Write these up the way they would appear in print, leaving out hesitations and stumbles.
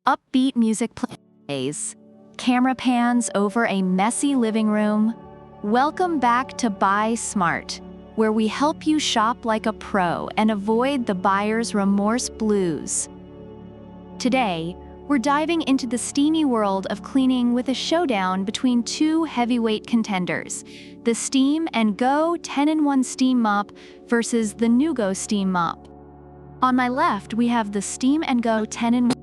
Upbeat music plays. Camera pans over a messy living room. Welcome back to Buy Smart, where we help you shop like a pro and avoid the buyer's remorse blues. Today, we're diving into the steamy world of cleaning with a showdown between two heavyweight contenders, the Steam & Go 10-in-1 Steam Mop versus the NuGo Steam Mop. On my left, we have the Steam & Go 10-in-1,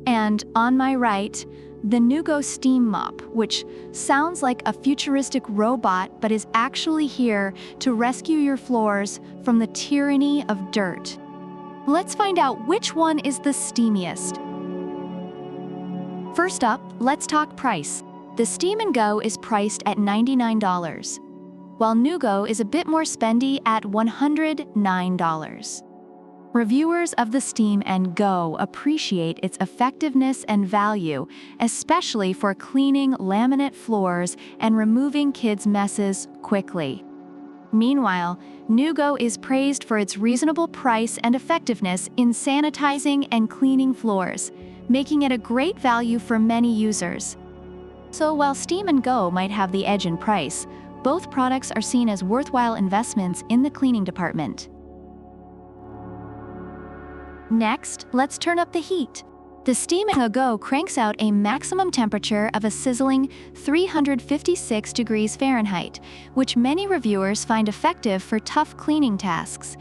and on my right, the NuGo Steam Mop, which sounds like a futuristic robot but is actually here to rescue your floors from the tyranny of dirt. Let's find out which one is the steamiest. First up, let's talk price. The Steam & Go is priced at $99, while NuGo is a bit more spendy at $109. Reviewers of the Steam & Go appreciate its effectiveness and value, especially for cleaning laminate floors and removing kids' messes quickly. Meanwhile, NuGo is praised for its reasonable price and effectiveness in sanitizing and cleaning floors, making it a great value for many users. So while Steam & Go might have the edge in price, both products are seen as worthwhile investments in the cleaning department. Next, let's turn up the heat. The Steam & Go cranks out a maximum temperature of a sizzling 356 degrees Fahrenheit, which many reviewers find effective for tough cleaning tasks.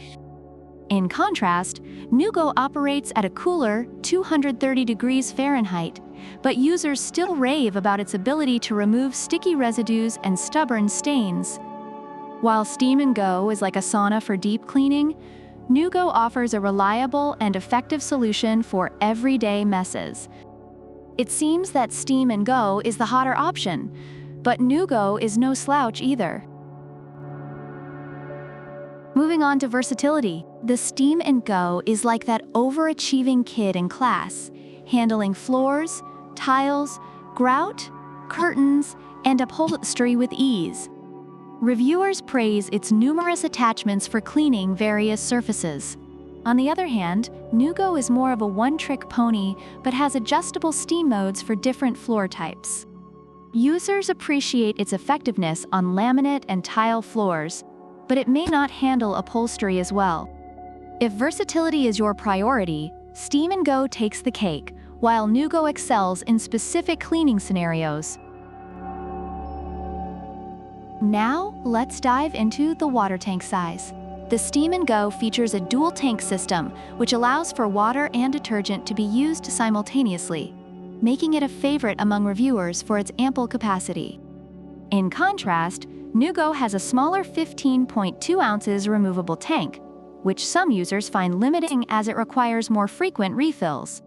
In contrast, NuGo operates at a cooler 230 degrees Fahrenheit, but users still rave about its ability to remove sticky residues and stubborn stains. While Steam & Go is like a sauna for deep cleaning, NuGo offers a reliable and effective solution for everyday messes. It seems that Steam & Go is the hotter option, but NuGo is no slouch either. Moving on to versatility, the Steam & Go is like that overachieving kid in class, handling floors, tiles, grout, curtains, and upholstery with ease. Reviewers praise its numerous attachments for cleaning various surfaces. On the other hand, NuGo is more of a one-trick pony but has adjustable steam modes for different floor types. Users appreciate its effectiveness on laminate and tile floors, but it may not handle upholstery as well. If versatility is your priority, Steam & Go takes the cake, while NuGo excels in specific cleaning scenarios. Now, let's dive into the water tank size. The Steam & Go features a dual tank system, which allows for water and detergent to be used simultaneously, making it a favorite among reviewers for its ample capacity. In contrast, NuGo has a smaller 15.2 ounces removable tank, which some users find limiting as it requires more frequent refills.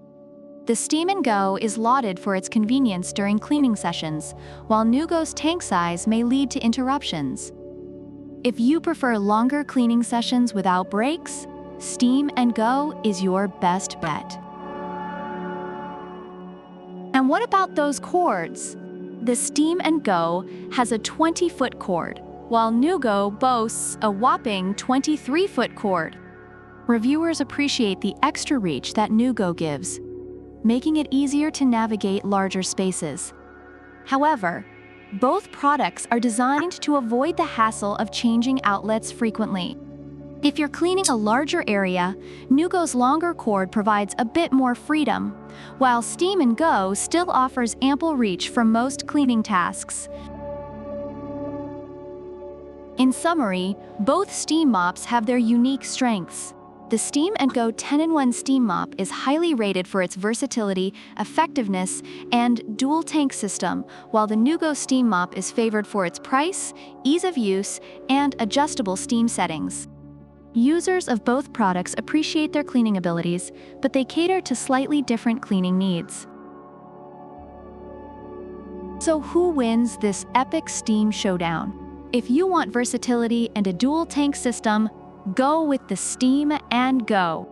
The Steam & Go is lauded for its convenience during cleaning sessions, while NuGo's tank size may lead to interruptions. If you prefer longer cleaning sessions without breaks, Steam & Go is your best bet. And what about those cords? The Steam & Go has a 20-foot cord, while NuGo boasts a whopping 23-foot cord. Reviewers appreciate the extra reach that NuGo gives, making it easier to navigate larger spaces. However, both products are designed to avoid the hassle of changing outlets frequently. If you're cleaning a larger area, NuGo's longer cord provides a bit more freedom, while Steam & Go still offers ample reach for most cleaning tasks. In summary, both steam mops have their unique strengths. The Steam & Go 10-in-1 Steam Mop is highly rated for its versatility, effectiveness, and dual tank system, while the NuGo Steam Mop is favored for its price, ease of use, and adjustable steam settings. Users of both products appreciate their cleaning abilities, but they cater to slightly different cleaning needs. So who wins this epic steam showdown? If you want versatility and a dual tank system, go with the Steam & Go.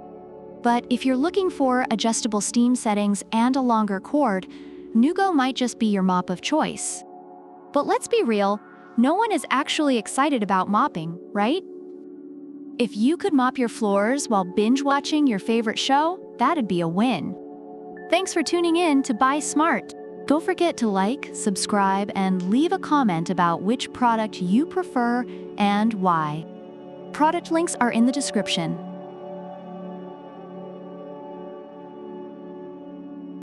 But if you're looking for adjustable steam settings and a longer cord, NuGo might just be your mop of choice. But let's be real, no one is actually excited about mopping, right? If you could mop your floors while binge-watching your favorite show, that'd be a win. Thanks for tuning in to Buy Smart. Don't forget to like, subscribe, and leave a comment about which product you prefer and why. Product links are in the description.